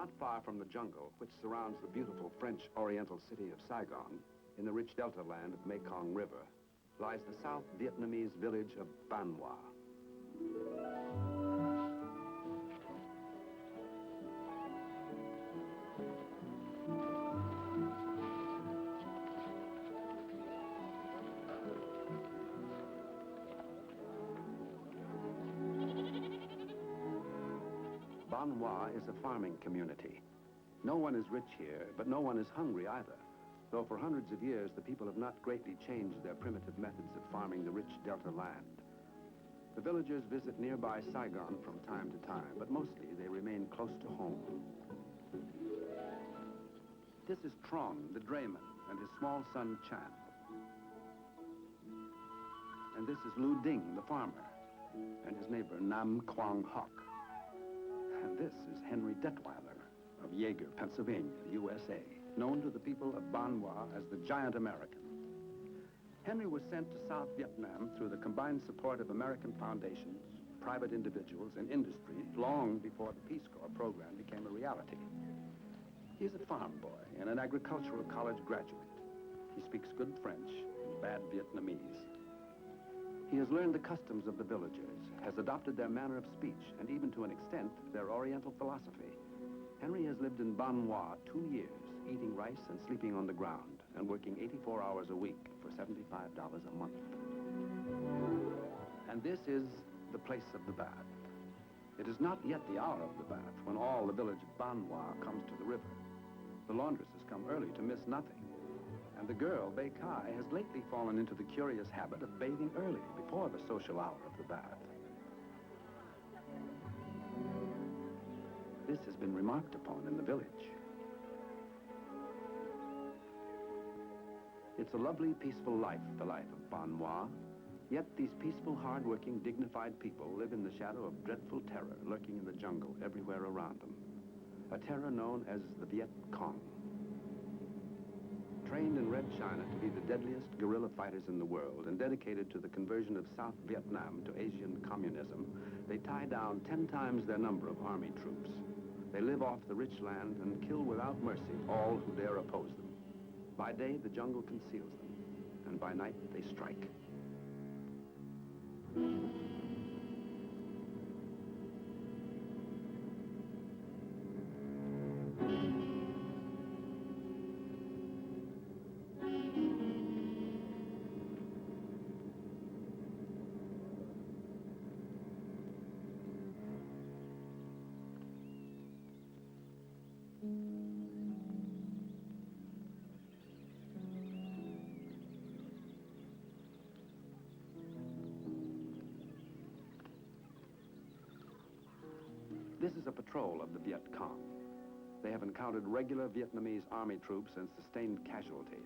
Not far from the jungle, which surrounds the beautiful French Oriental city of Saigon, in the rich delta land of Mekong River, lies the South Vietnamese village of Ban Hoa. Ban Hoa is a farming community. No one is rich here, but no one is hungry either, though for hundreds of years the people have not greatly changed their primitive methods of farming the rich delta land. The villagers visit nearby Saigon from time to time, but mostly they remain close to home. This is Trong, the drayman, and his small son, Chan. And this is Lu Ding, the farmer, and his neighbor, Nam Quang Hoc. And this is Henry Detweiler of Yeager, Pennsylvania, USA, known to the people of Ban Hoa as the Giant American. Henry was sent to South Vietnam through the combined support of American foundations, private individuals, and industry long before the Peace Corps program became a reality. He's a farm boy and an agricultural college graduate. He speaks good French and bad Vietnamese. He has learned the customs of the villagers, has adopted their manner of speech, and even to an extent, their Oriental philosophy. Henry has lived in Ban Hoa 2 years, eating rice and sleeping on the ground, and working 84 hours a week for $75 a month. And this is the place of the bath. It is not yet the hour of the bath when all the village of Ban Hoa comes to the river. The laundresses come early to miss nothing. And the girl, Bei Kai, has lately fallen into the curious habit of bathing early, before the social hour of the bath. This has been remarked upon in the village. It's a lovely, peaceful life, the life of Ban Hoa. Yet these peaceful, hard-working, dignified people live in the shadow of dreadful terror lurking in the jungle everywhere around them. A terror known as the Viet Cong. Trained in Red China to be the deadliest guerrilla fighters in the world and dedicated to the conversion of South Vietnam to Asian communism, they tie down 10 times their number of army troops. They live off the rich land and kill without mercy all who dare oppose them. By day, the jungle conceals them, and by night, they strike. This is a patrol of the Viet Cong. They have encountered regular Vietnamese army troops and sustained casualties.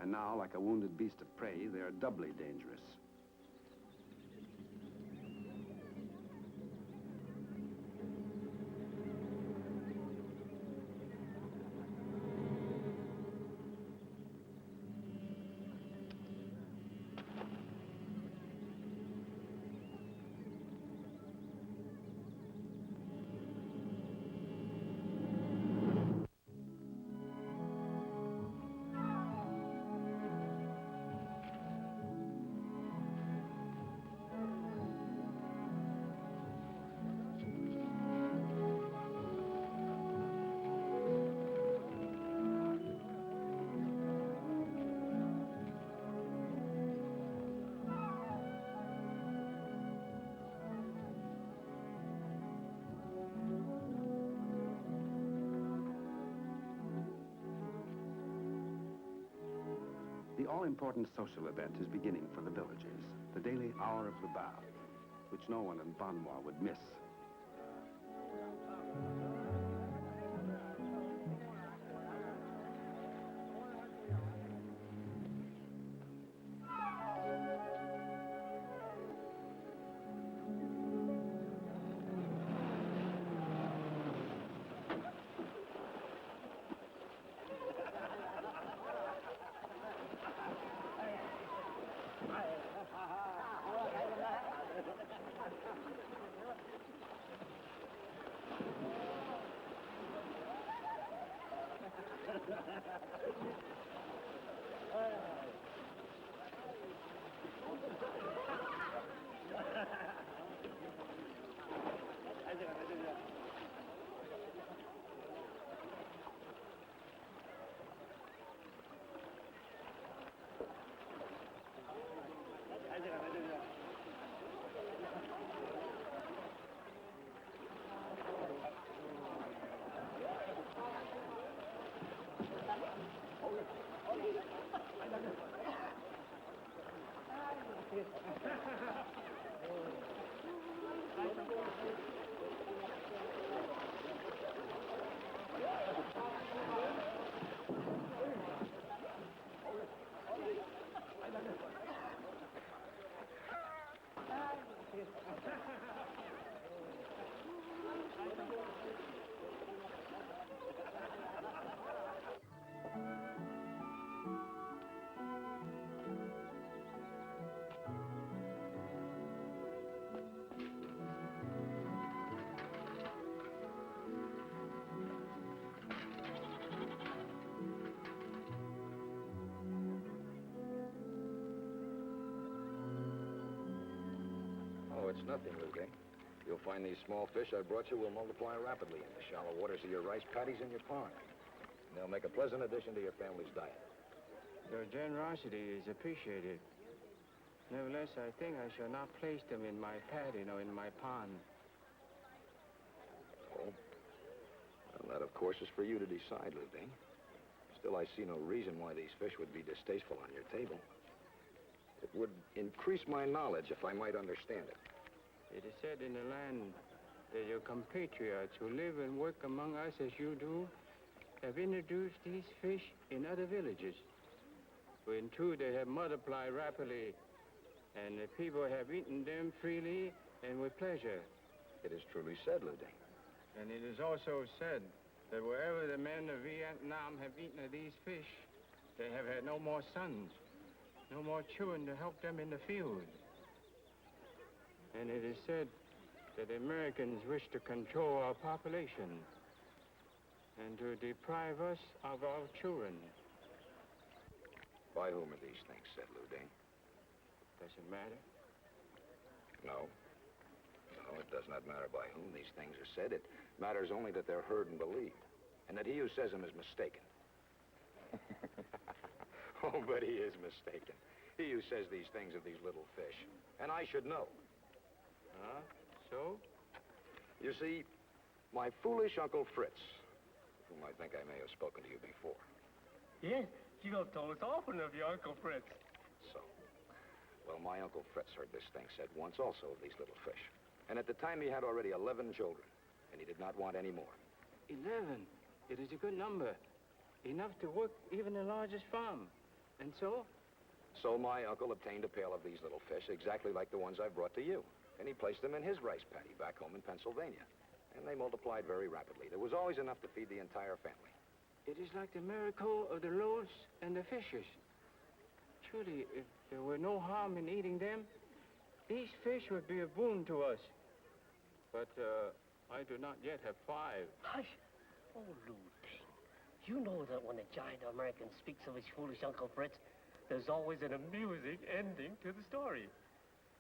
And now, like a wounded beast of prey, they are doubly dangerous. The all-important social event is beginning for the villagers, the daily hour of the bath, which no one in Ban Hoa would miss. Oh, it's nothing, Luke. You'll find these small fish I brought you will multiply rapidly in the shallow waters of your rice paddies in your pond. And they'll make a pleasant addition to your family's diet. Your generosity is appreciated. Nevertheless, I think I shall not place them in my paddy nor in my pond. Oh? Well, that, of course, is for you to decide, Luke. Still, I see no reason why these fish would be distasteful on your table. It would increase my knowledge if I might understand it. It is said in the land that your compatriots who live and work among us as you do have introduced these fish in other villages. When too they have multiplied rapidly, and the people have eaten them freely and with pleasure. It is truly said, Luke. And it is also said that wherever the men of Vietnam have eaten of these fish, they have had no more sons, no more children to help them in the field. And it is said that the Americans wish to control our population and to deprive us of our children. By whom are these things said, Luke? Does it matter? No. No, it does not matter by whom these things are said. It matters only that they're heard and believed, and that he who says them is mistaken. Oh, but he is mistaken. He who says these things of these little fish. And I should know. Huh? So? You see, my foolish Uncle Fritz, whom I think I may have spoken to you before. Yes, you have told us often of your Uncle Fritz. So, well, my Uncle Fritz heard this thing said once also of these little fish. And at the time he had already 11 children, and he did not want any more. 11. It is a good number. Enough to work even the largest farm. And so? So my uncle obtained a pail of these little fish, exactly like the ones I brought to you. And he placed them in his rice paddy back home in Pennsylvania. And they multiplied very rapidly. There was always enough to feed the entire family. It is like the miracle of the loaves and the fishes. Surely, if there were no harm in eating them, these fish would be a boon to us. But, I do not yet have 5. Hush. Oh, Lou Ding. You know that when a giant American speaks of his foolish Uncle Fritz, there's always an amusing ending to the story.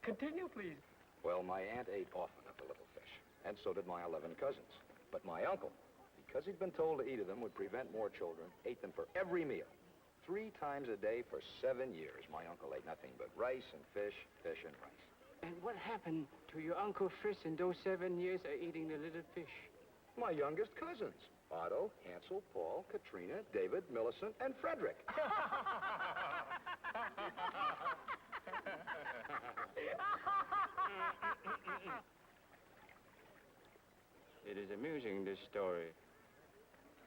Continue, please. Well, my aunt ate often of the little fish, and so did my 11 cousins. But my uncle, because he'd been told to eat of them would prevent more children, ate them for every meal. 3 times a day for 7 years, my uncle ate nothing but rice and fish, fish and rice. And what happened to your Uncle Fritz in those 7 years of eating the little fish? My youngest cousins, Otto, Hansel, Paul, Katrina, David, Millicent, and Frederick. It is amusing, this story.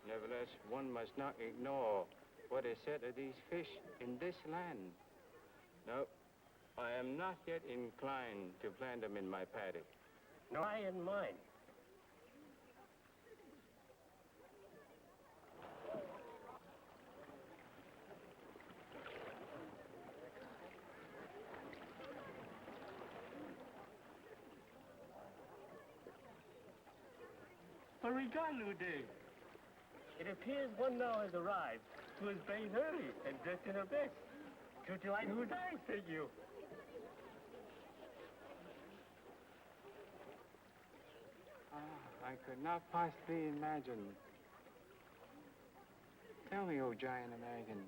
Nevertheless, one must not ignore what is said of these fish in this land. No, I am not yet inclined to plant them in my paddy. Nor I in mine. But regard, Lou Ding. It appears one now has arrived who is bathed early and dressed in her best. True to light whose eyes, thank you. I could not possibly imagine. Tell me, O giant American,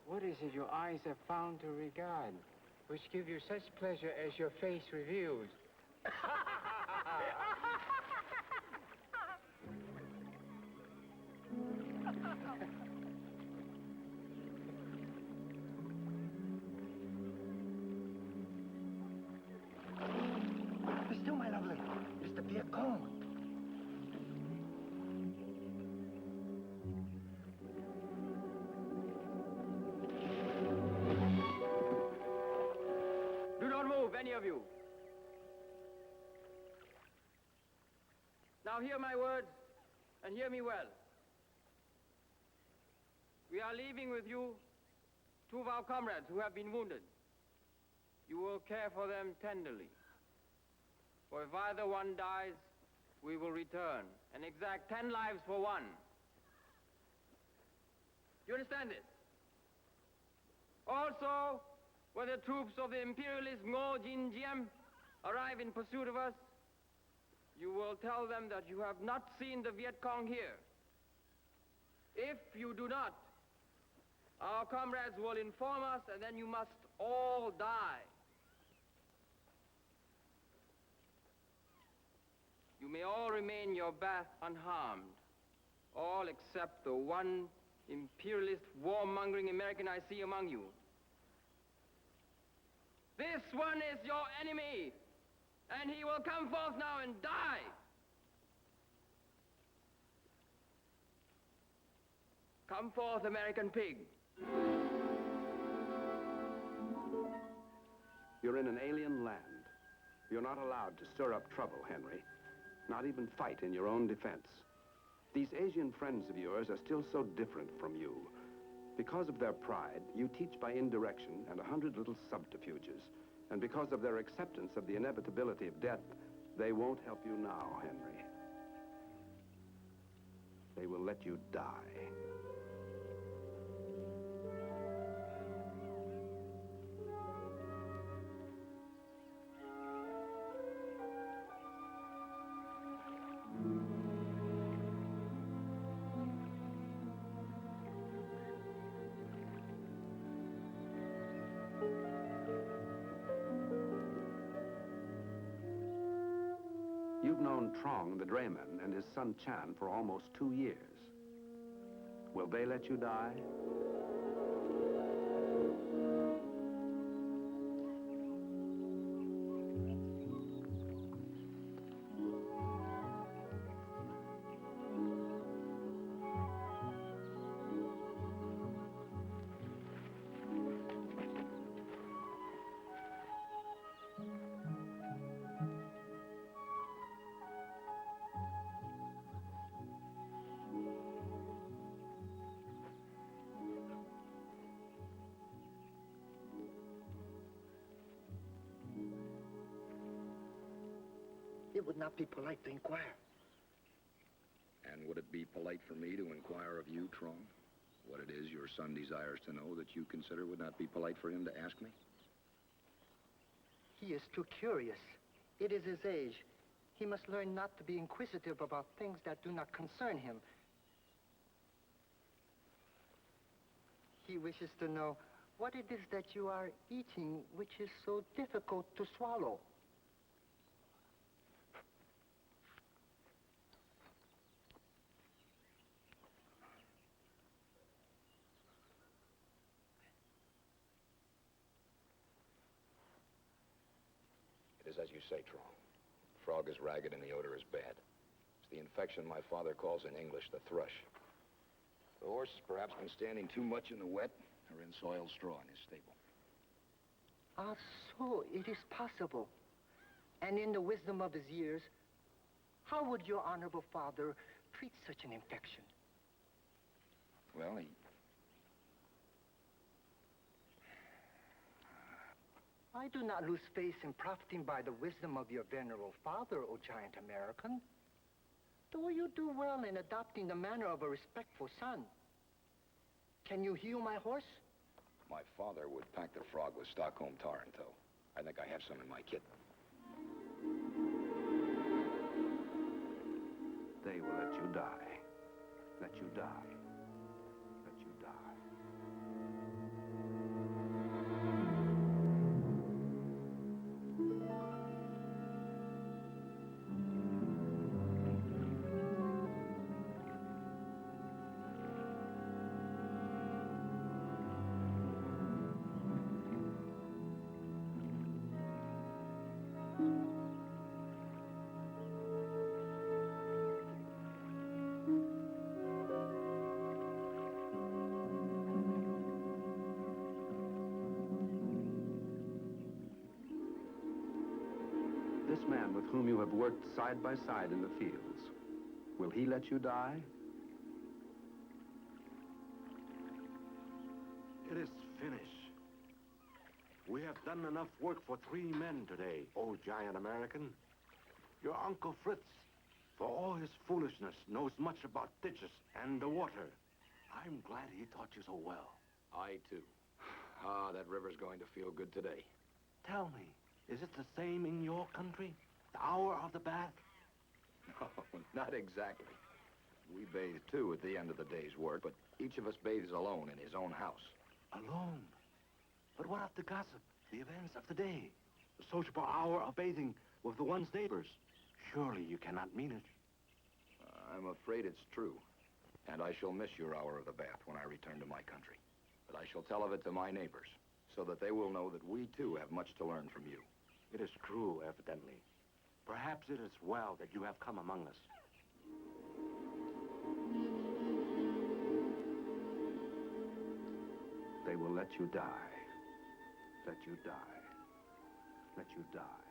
what is it your eyes have found to regard, which give you such pleasure as your face reveals? Be still, my lovely. It's the Viet Cong. Do not move, any of you. Now hear my words, and hear me well. We are leaving with you two of our comrades who have been wounded. You will care for them tenderly. For if either one dies, we will return and exact 10 lives for one. You understand this? Also, when the troops of the imperialist Ngo Dinh Diem arrive in pursuit of us, you will tell them that you have not seen the Viet Cong here. If you do not, our comrades will inform us, and then you must all die. You may all remain in your bath unharmed, all except the one imperialist, warmongering American I see among you. This one is your enemy, and he will come forth now and die. Come forth, American pig. You're in an alien land. You're not allowed to stir up trouble, Henry. Not even fight in your own defense. These Asian friends of yours are still so different from you. Because of their pride, you teach by indirection and 100 little subterfuges. And because of their acceptance of the inevitability of death, they won't help you now, Henry. They will let you die. You've known Trong, the drayman, and his son Chan for almost 2 years. Will they let you die? It would not be polite to inquire. And would it be polite for me to inquire of you, Trong? What it is your son desires to know that you consider would not be polite for him to ask me? He is too curious. It is his age. He must learn not to be inquisitive about things that do not concern him. He wishes to know what it is that you are eating which is so difficult to swallow. It is as you say, Trong. The frog is ragged and the odor is bad. It's the infection my father calls in English the thrush. The horse has perhaps been standing too much in the wet or in soiled straw in his stable. Ah, so it is possible. And in the wisdom of his years, how would your honorable father treat such an infection? Well, I do not lose faith in profiting by the wisdom of your venerable father, O giant American. Though you do well in adopting the manner of a respectful son. Can you heel my horse? My father would pack the frog with Stockholm tar in tow. I think I have some in my kit. They will let you die. Let you die. Let you die. This man with whom you have worked side by side in the fields, will he let you die? It is finished. We have done enough work for 3 men today, oh giant American. Your Uncle Fritz, for all his foolishness, knows much about ditches and the water. I'm glad he taught you so well. I, too. Ah, that river's going to feel good today. Tell me, is it the same in your country? The hour of the bath? No, not exactly. We bathe, too, at the end of the day's work, but each of us bathes alone in his own house. Alone? But what of the gossip, the events of the day? The sociable hour of bathing with the one's neighbors? Surely you cannot mean it. I'm afraid it's true. And I shall miss your hour of the bath when I return to my country. But I shall tell of it to my neighbors, so that they will know that we, too, have much to learn from you. It is true, evidently. Perhaps it is well that you have come among us. They will let you die. Let you die. Let you die.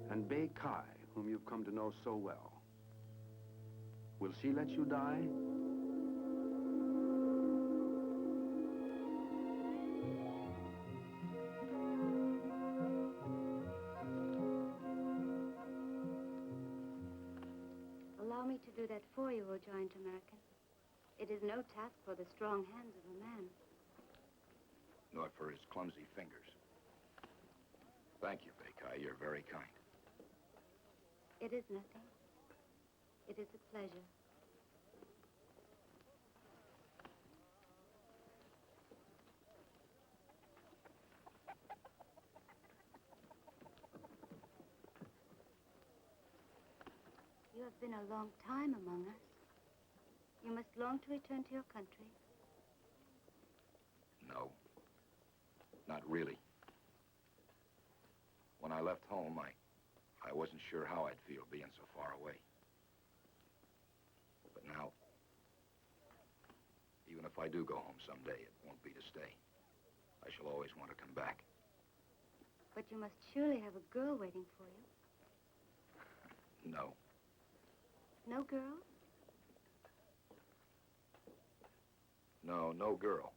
And Bei Kai, whom you've come to know so well, will she let you die? Allow me to do that for you, O giant American. It is no task for the strong hands of a man. Nor for his clumsy fingers. Thank you, Bei Kai. You're very kind. It is nothing. It is a pleasure. You have been a long time among us. You must long to return to your country. No. Not really. When I left home, I wasn't sure how I'd feel being so far away. But now, even if I do go home someday, it won't be to stay. I shall always want to come back. But you must surely have a girl waiting for you. No. No girl? No, no girl.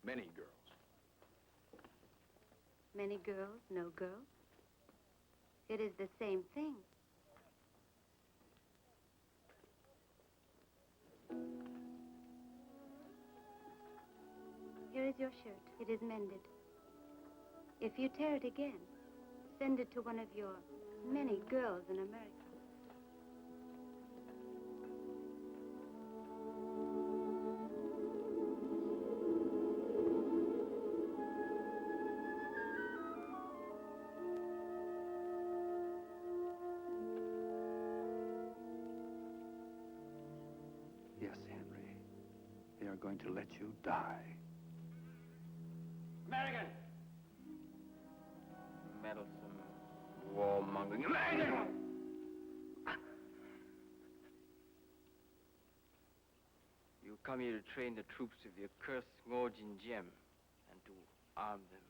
Many girls. Many girls, no girl? It is the same thing. Here is your shirt. It is mended. If you tear it again, send it to one of your many girls in America. going to let you die. American! Meddlesome, warmongering American! You come here to train the troops of the accursed Ngorjin Jem and to arm them.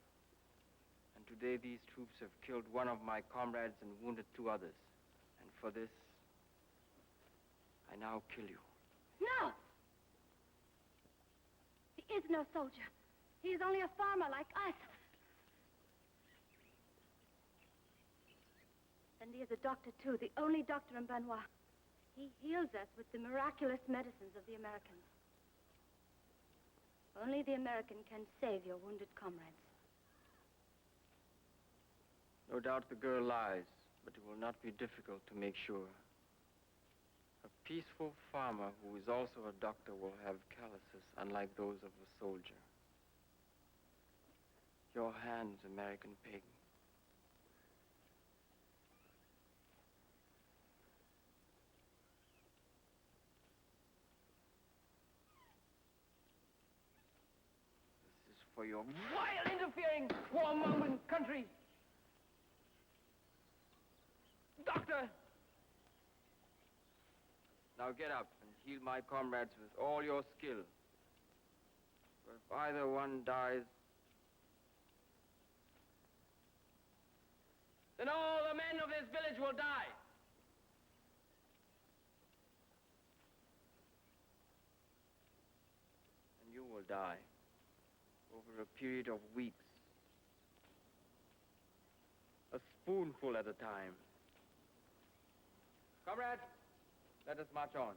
And today these troops have killed one of my comrades and wounded 2 others. And for this, I now kill you. No! He is no soldier. He is only a farmer like us. And he is a doctor, too, the only doctor in Benoit. He heals us with the miraculous medicines of the Americans. Only the American can save your wounded comrades. No doubt the girl lies, but it will not be difficult to make sure. A peaceful farmer who is also a doctor will have calluses unlike those of a soldier. Your hands, American pig. This is for your vile, interfering, warmongering country. Doctor! Now get up and heal my comrades with all your skill. For if either one dies, then all the men of this village will die. And you will die over a period of weeks. A spoonful at a time. Comrades, let us march on.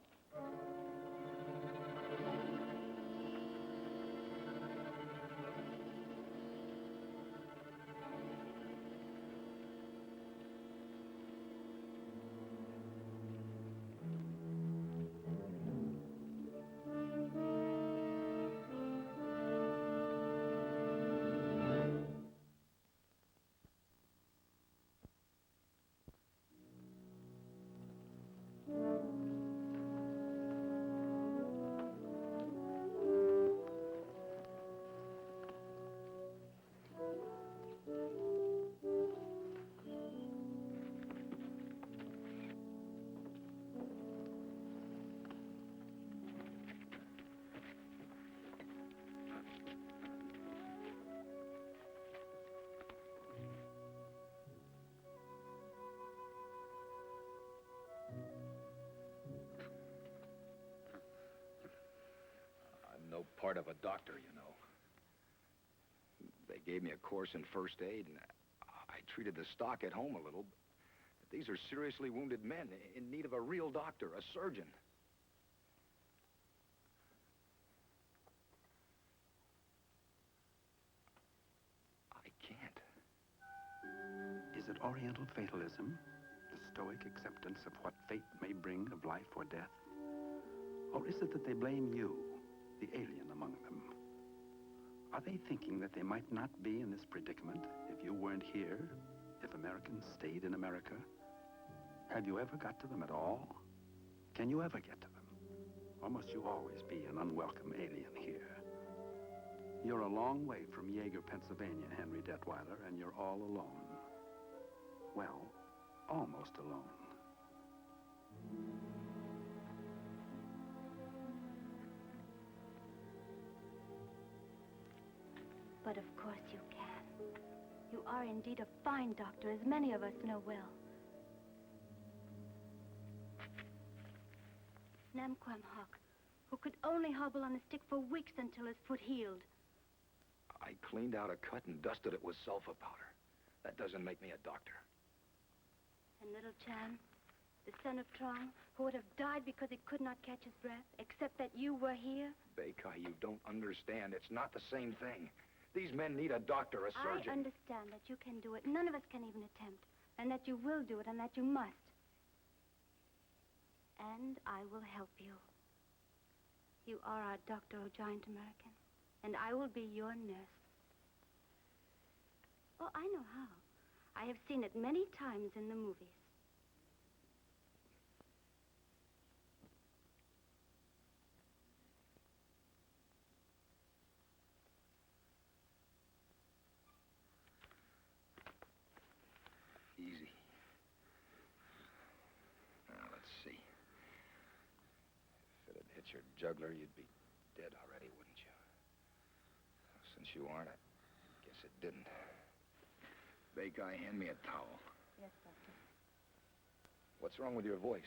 No part of a doctor, you know. They gave me a course in first aid, and I treated the stock at home a little. But these are seriously wounded men in need of a real doctor, a surgeon. I can't. Is it Oriental fatalism? The stoic acceptance of what fate may bring of life or death? Or is it that they blame you, the alien among them? Are they thinking that they might not be in this predicament if you weren't here, if Americans stayed in America? Have you ever got to them at all? Can you ever get to them? Or must you always be an unwelcome alien here? You're a long way from Yeager, Pennsylvania, Henry Detweiler, and you're all alone. Well, almost alone. But of course you can. You are indeed a fine doctor, as many of us know well. Nam Quam Hock, who could only hobble on a stick for weeks until his foot healed. I cleaned out a cut and dusted it with sulfa powder. That doesn't make me a doctor. And little Chan, the son of Trong, who would have died because he could not catch his breath, except that you were here? Beika, you don't understand. It's not the same thing. These men need a doctor, a surgeon. I understand that you can do it. None of us can even attempt. And that you will do it, and that you must. And I will help you. You are our doctor, O giant American. And I will be your nurse. Oh, I know how. I have seen it many times in the movies. amateur juggler, you'd be dead already, wouldn't you? Since you aren't, I guess it didn't. Bakai, hand me a towel. Yes, Doctor. What's wrong with your voice?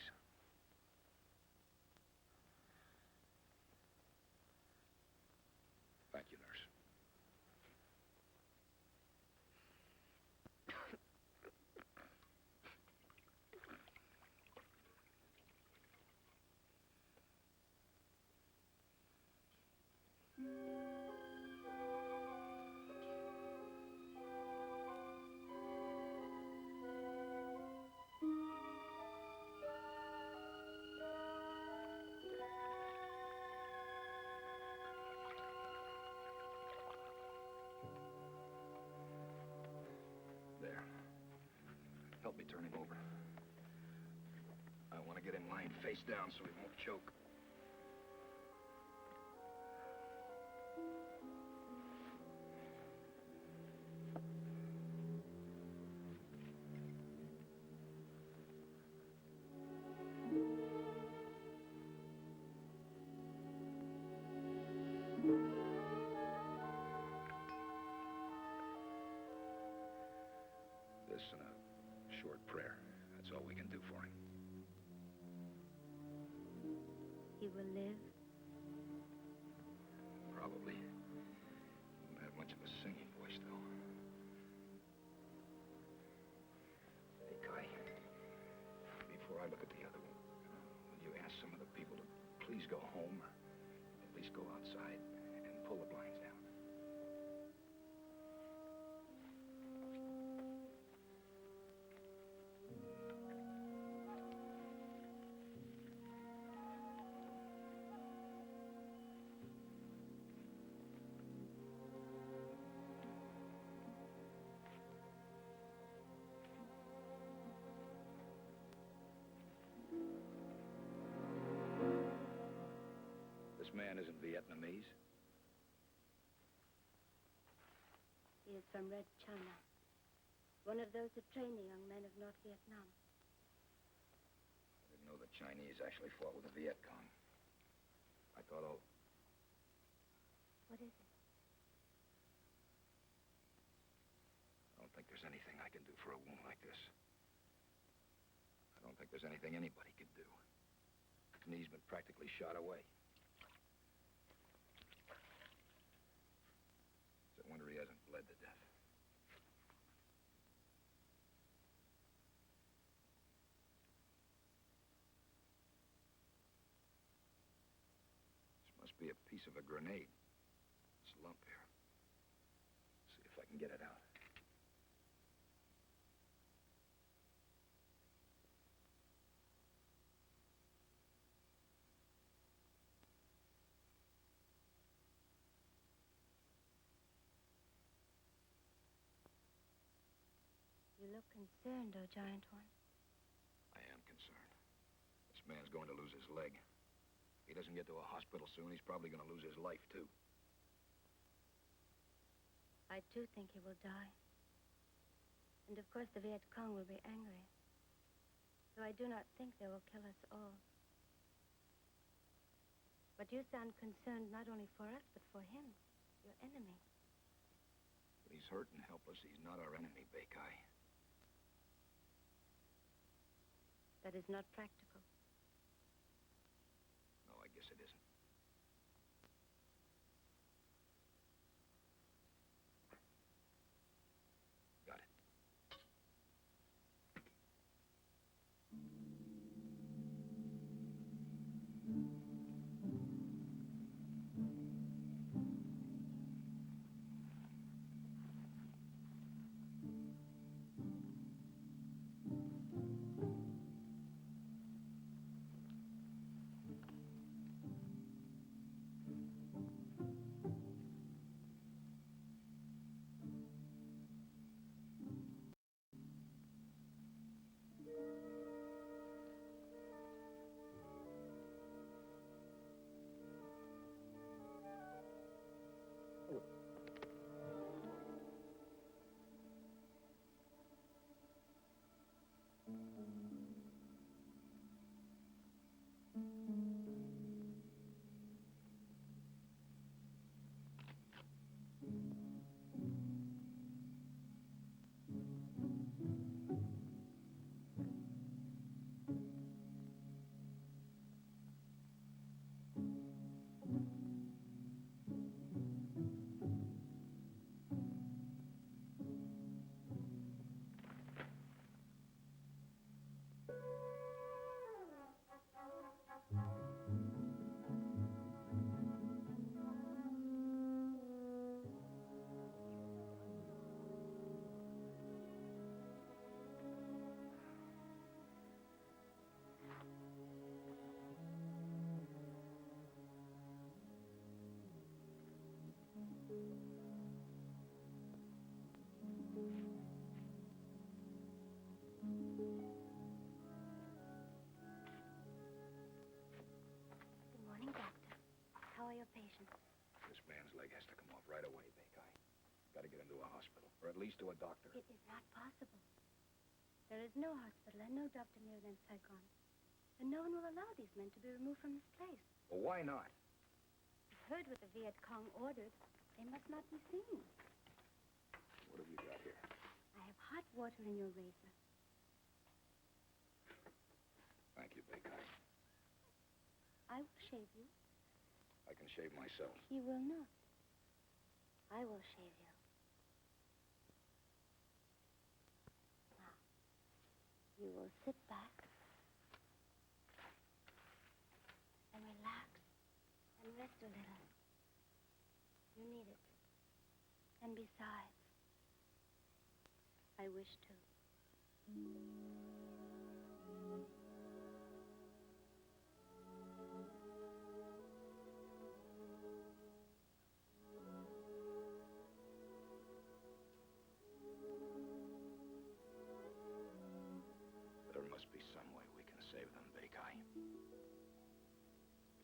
Thank you, nurse. There. Help me turn him over. I want to get him lying face down so he won't choke. This and a short prayer. That's all we can do for him. He will live. Probably. Don't have much of a singing voice, though. Hey, Kai. Before I look at the other one, will you ask some of the people to please go home, or at least go outside and pull the blinds down? This man isn't Vietnamese. He is from Red China. One of those who train the young men of North Vietnam. I didn't know the Chinese actually fought with the Viet Cong. I thought all... What is it? I don't think there's anything I can do for a wound like this. I don't think there's anything anybody could do. His knee's been practically shot away. It's a wonder he hasn't bled to death. This must be a piece of a grenade. This lump here. See if I can get it out. You look concerned, O Giant One. I am concerned. This man's going to lose his leg. If he doesn't get to a hospital soon, he's probably going to lose his life, too. I, too, think he will die. And, of course, the Viet Cong will be angry. Though I do not think they will kill us all. But you sound concerned not only for us, but for him, your enemy. But he's hurt and helpless. He's not our enemy, Bakai. That is not practical. No, I guess it isn't. Got it. Got to get into a hospital, or at least to a doctor. It is not possible. There is no hospital and no doctor nearer than Saigon. And no one will allow these men to be removed from this place. Well, why not? You've heard what the Viet Cong ordered. They must not be seen. What have you got here? I have hot water in your razor. Thank you, Bekai. I will shave you. I can shave myself. You will not. I will shave you. Now, you will sit back and relax and rest a little. You need it. And besides, I wish to. There must be some way we can save them, Bekai.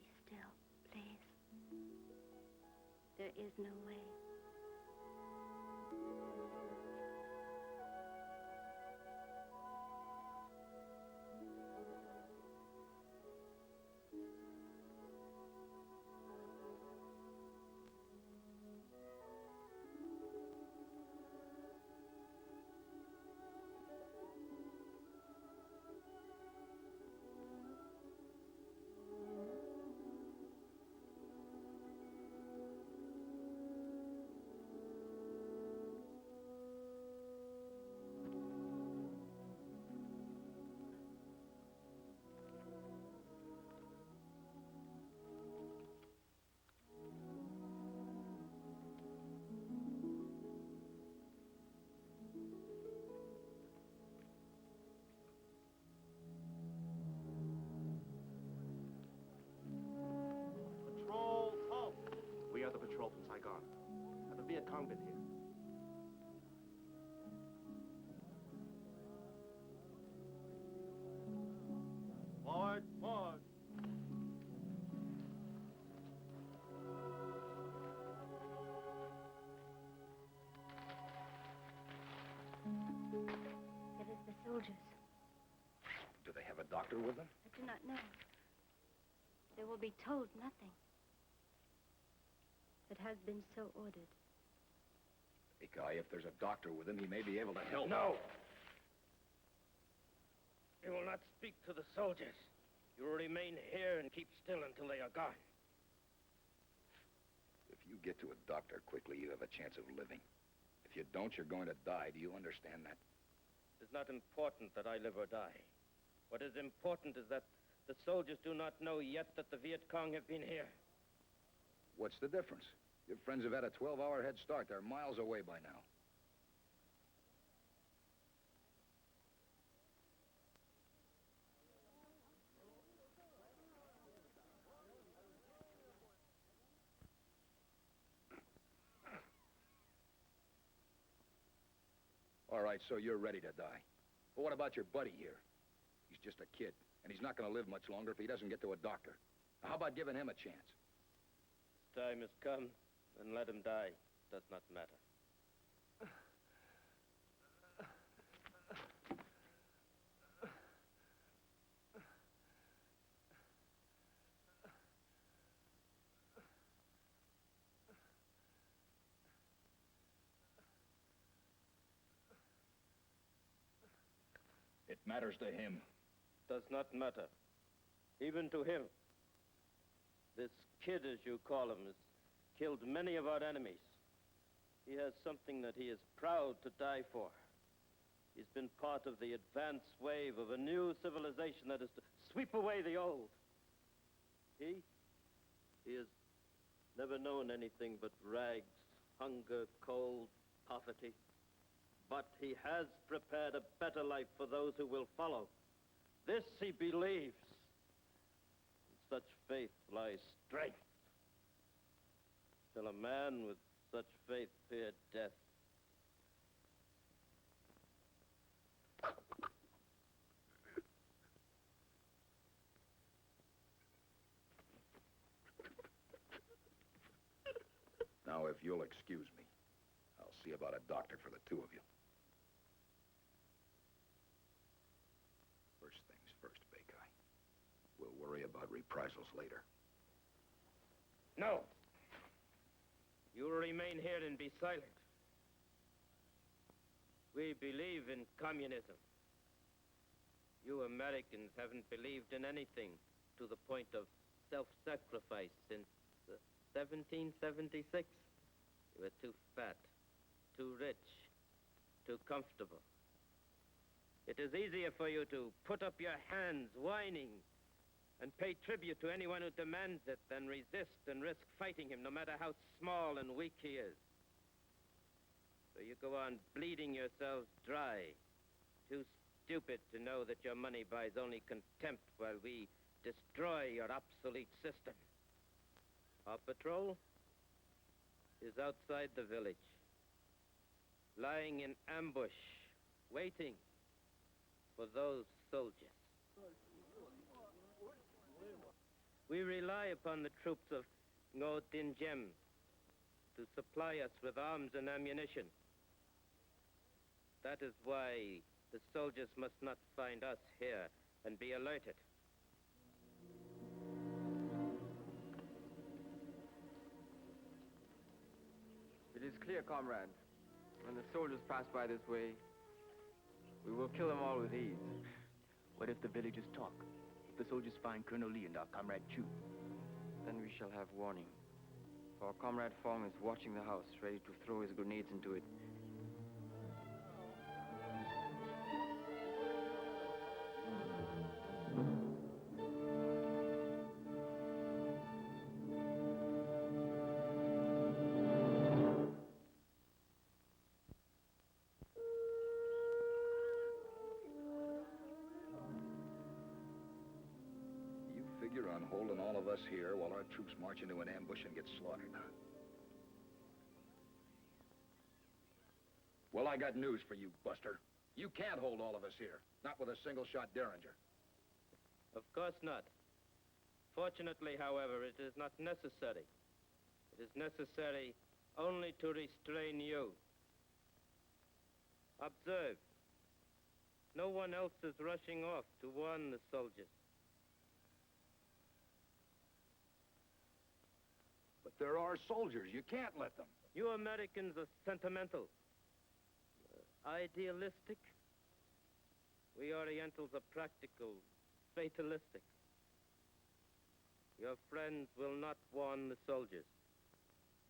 Be still, please. There is no way. Patrol, halt! We are the patrol from Saigon. Have the Viet Cong been here? Forward, forward. It is the soldiers. Do they have a doctor with them? I do not know. They will be told nothing. It has been so ordered. Bekai, if there's a doctor with him, he may be able to help. No! You will not speak to the soldiers. You will remain here and keep still until they are gone. If you get to a doctor quickly, you have a chance of living. If you don't, you're going to die. Do you understand that? It's not important that I live or die. What is important is that the soldiers do not know yet that the Viet Cong have been here. What's the difference? Your friends have had a 12-hour head start. They're miles away by now. All right, so you're ready to die. But what about your buddy here? He's just a kid, and he's not going to live much longer if he doesn't get to a doctor. Now, how about giving him a chance? His time has come, and let him die. Does not matter. It matters to him. Does not matter. Even to him. This kid, as you call him, has killed many of our enemies. He has something that he is proud to die for. He's been part of the advance wave of a new civilization that is to sweep away the old. He has never known anything but rags, hunger, cold, poverty. But he has prepared a better life for those who will follow. This he believes. In such faith lies strength. Shall a man with such faith fear death? Now, if you'll excuse me, I'll see about a doctor for the two of you. First things first, Bakai. We'll worry about reprisals later. No. You will remain here and be silent. We believe in communism. You Americans haven't believed in anything to the point of self-sacrifice since 1776. You were too fat, too rich, too comfortable. It is easier for you to put up your hands whining and pay tribute to anyone who demands it than resist and risk fighting him, no matter how small and weak he is. So you go on bleeding yourselves dry, too stupid to know that your money buys only contempt while we destroy your obsolete system. Our patrol is outside the village, lying in ambush, waiting for those soldiers. We rely upon the troops of Ngo Dinh Diem to supply us with arms and ammunition. That is why the soldiers must not find us here and be alerted. It is clear, comrade. When the soldiers pass by this way, we will kill them all with ease. What if the villagers talk? If the soldiers find Colonel Lee and our comrade Chu? Then we shall have warning. For our comrade Fong is watching the house, ready to throw his grenades into it. Figure on holding all of us here while our troops march into an ambush and get slaughtered. Well, I got news for you, Buster. You can't hold all of us here. Not with a single-shot Derringer. Of course not. Fortunately, however, it is not necessary. It is necessary only to restrain you. Observe. No one else is rushing off to warn the soldiers. But there are soldiers. You can't let them. You Americans are sentimental, idealistic. We Orientals are practical, fatalistic. Your friends will not warn the soldiers,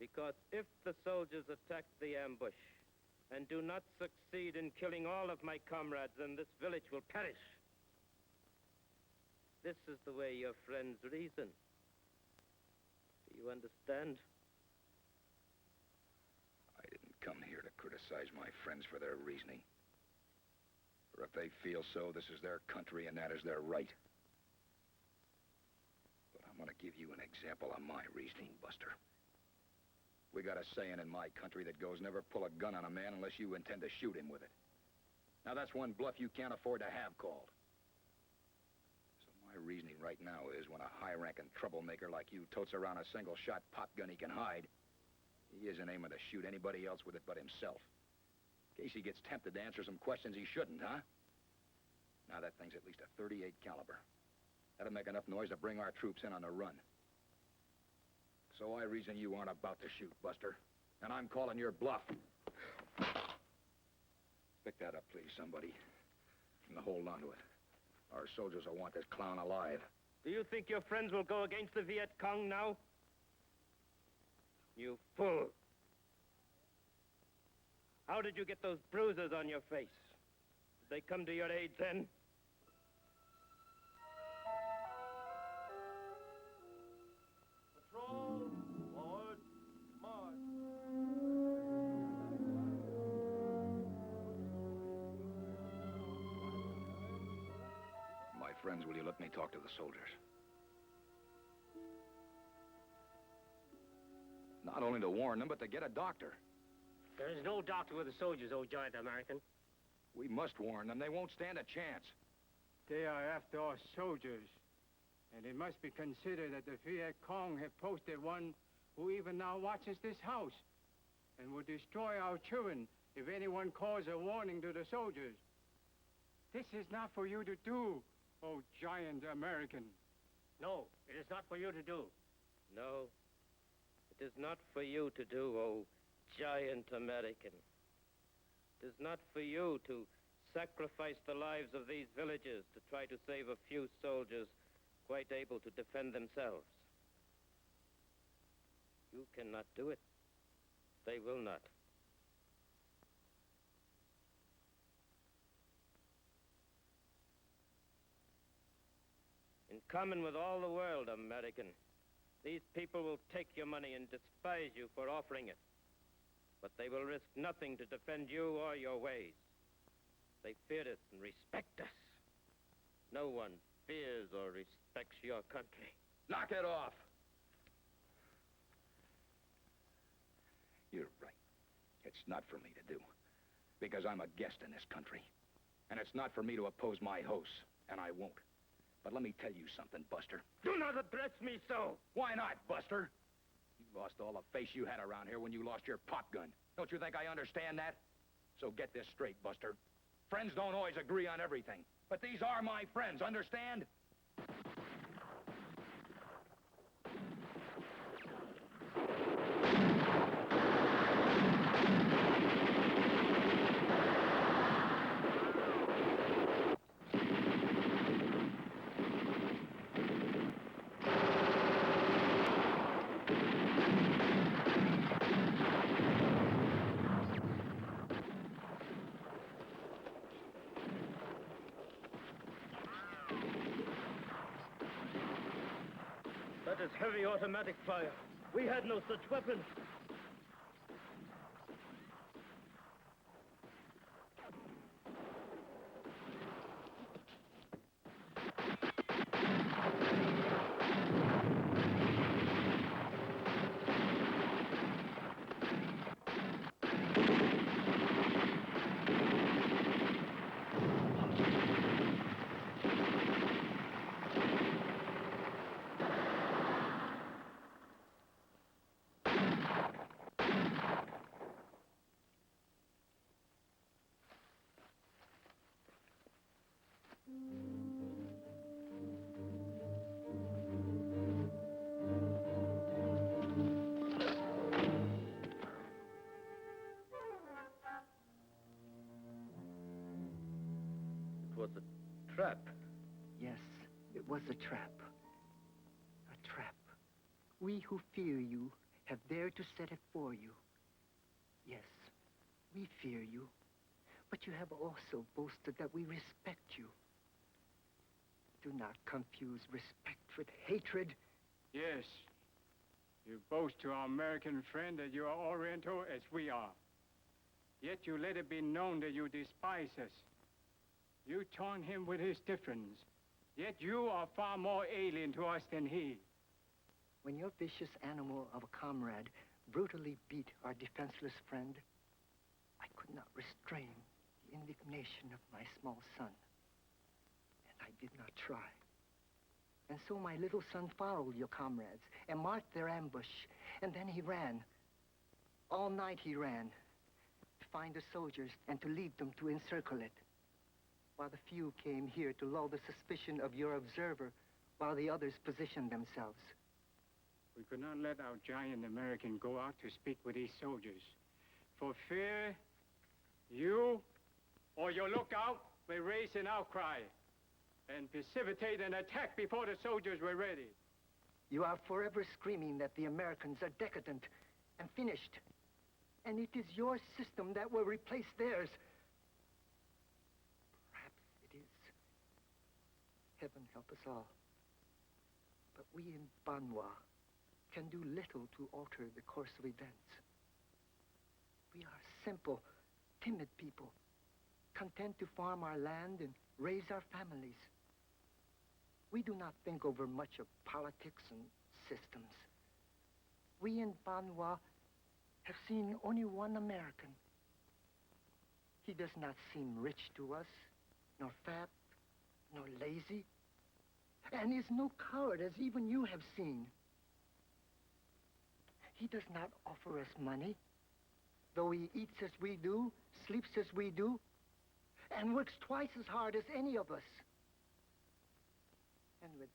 because if the soldiers attack the ambush and do not succeed in killing all of my comrades, then this village will perish. This is the way your friends reason. Do you understand? I didn't come here to criticize my friends for their reasoning. For if they feel so, this is their country and that is their right. But I'm gonna give you an example of my reasoning, Buster. We got a saying in my country that goes, never pull a gun on a man unless you intend to shoot him with it. Now that's one bluff you can't afford to have called. My reasoning right now is when a high-ranking troublemaker like you totes around a single-shot pop gun he can hide, he isn't aiming to shoot anybody else with it but himself. In case he gets tempted to answer some questions he shouldn't, huh? Now that thing's at least a .38 caliber. That'll make enough noise to bring our troops in on the run. So I reason you aren't about to shoot, Buster. And I'm calling your bluff. Pick that up, please, somebody. And hold on to it. Our soldiers will want this clown alive. Do you think your friends will go against the Viet Cong now? You fool. How did you get those bruises on your face? Did they come to your aid then? Patrol, forward, march. My friends, will you let me talk to the soldiers? Not only to warn them, but to get a doctor. There is no doctor with the soldiers, old giant American. We must warn them. They won't stand a chance. They are after our soldiers. And it must be considered that the Viet Cong have posted one who even now watches this house. and will destroy our children if anyone calls a warning to the soldiers. This is not for you to do, oh giant American. No, it is not for you to do. No, it is not for you to do, oh giant American. It is not for you to sacrifice the lives of these villagers to try to save a few soldiers quite able to defend themselves. You cannot do it. They will not. In common with all the world, American, these people will take your money and despise you for offering it. But they will risk nothing to defend you or your ways. They fear us and respect us. No one fears or respects your country. Knock it off. You're right. It's not for me to do. Because I'm a guest in this country. And it's not for me to oppose my hosts. And I won't. But let me tell you something, Buster. Do not address me so! Why not, Buster? You lost all the face you had around here when you lost your pop gun. Don't you think I understand that? So get this straight, Buster. Friends don't always agree on everything. But these are my friends, understand? That is heavy automatic fire. We had no such weapons. It was a trap. Yes, it was a trap. A trap. We who fear you have dared to set it for you. Yes, we fear you. But you have also boasted that we respect you. Do not confuse respect with hatred. Yes, you boast to our American friend that you are Oriental as we are. Yet you let it be known that you despise us. You taunt him with his difference. Yet you are far more alien to us than he. When your vicious animal of a comrade brutally beat our defenseless friend, I could not restrain the indignation of my small son. And I did not try. And so my little son followed your comrades and marked their ambush. And then he ran. All night he ran to find the soldiers and to lead them to encircle it. While the few came here to lull the suspicion of your observer, while the others positioned themselves. We could not let our giant American go out to speak with these soldiers. For fear you or your lookout may raise an outcry and precipitate an attack before the soldiers were ready. You are forever screaming that the Americans are decadent and finished. And it is your system that will replace theirs. Heaven help us all. But we in Banwa can do little to alter the course of events. We are simple, timid people, content to farm our land and raise our families. We do not think over much of politics and systems. We in Banwa have seen only one American. He does not seem rich to us, nor fat, nor lazy, and is no coward, as even you have seen. He does not offer us money, though he eats as we do, sleeps as we do, and works twice as hard as any of us. And with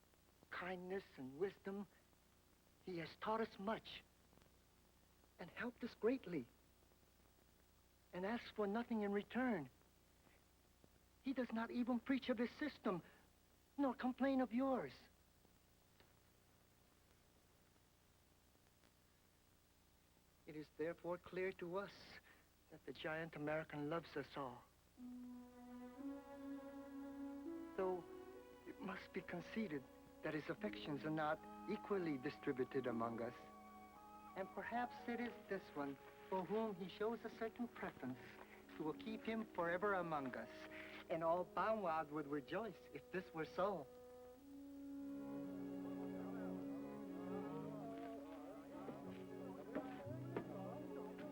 kindness and wisdom, he has taught us much and helped us greatly and asks for nothing in return. He does not even preach of his system, nor complain of yours. It is therefore clear to us that the giant American loves us all. Though it must be conceded that his affections are not equally distributed among us. And perhaps it is this one for whom he shows a certain preference who will keep him forever among us. And all Banwad would rejoice if this were so.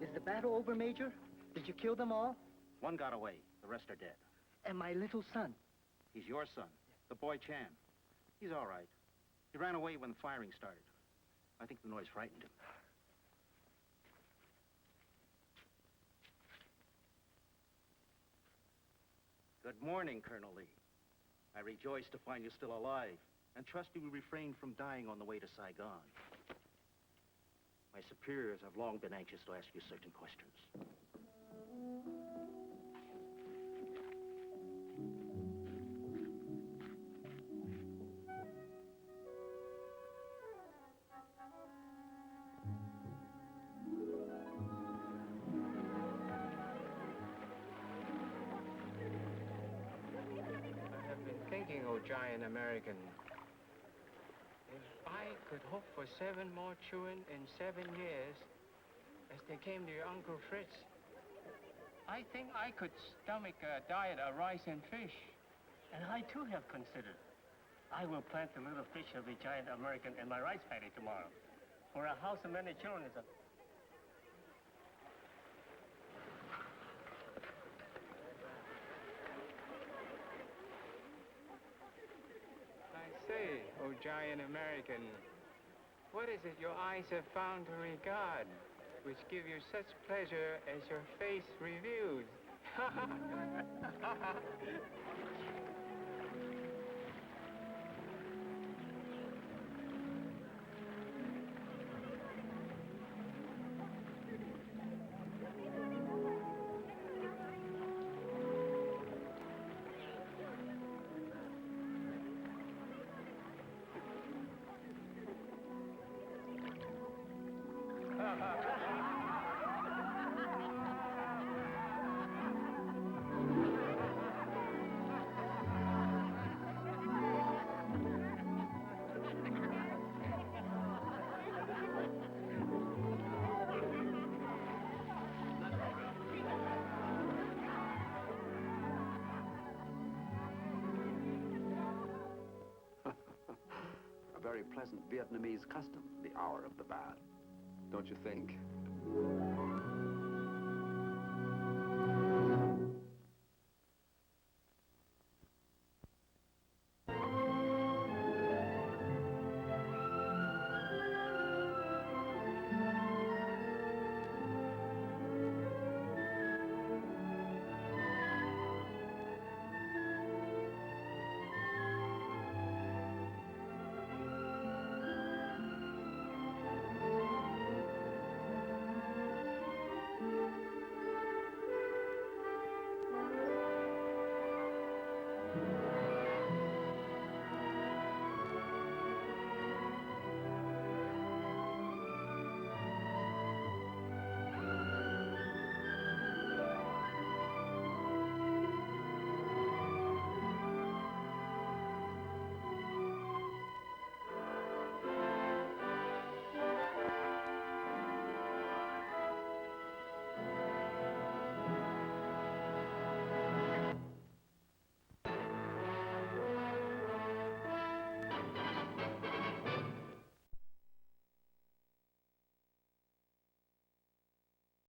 Is the battle over, Major? Did you kill them all? One got away. The rest are dead. And my little son? He's your son, the boy Chan. He's all right. He ran away when the firing started. I think the noise frightened him. Good morning, Colonel Lee. I rejoice to find you still alive, and trust you will refrain from dying on the way to Saigon. My superiors have long been anxious to ask you certain questions. Oh, giant American, if I could hope for 7 more children in 7 years, as they came to your Uncle Fritz, I think I could stomach a diet of rice and fish. And I, too, have considered. I will plant the little fish of the giant American in my rice paddy tomorrow. For a house of many children is a... Say, oh giant American, what is it your eyes have found to regard, which give you such pleasure as your face reveals? A very pleasant Vietnamese custom, the hour of the bath. Don't you think?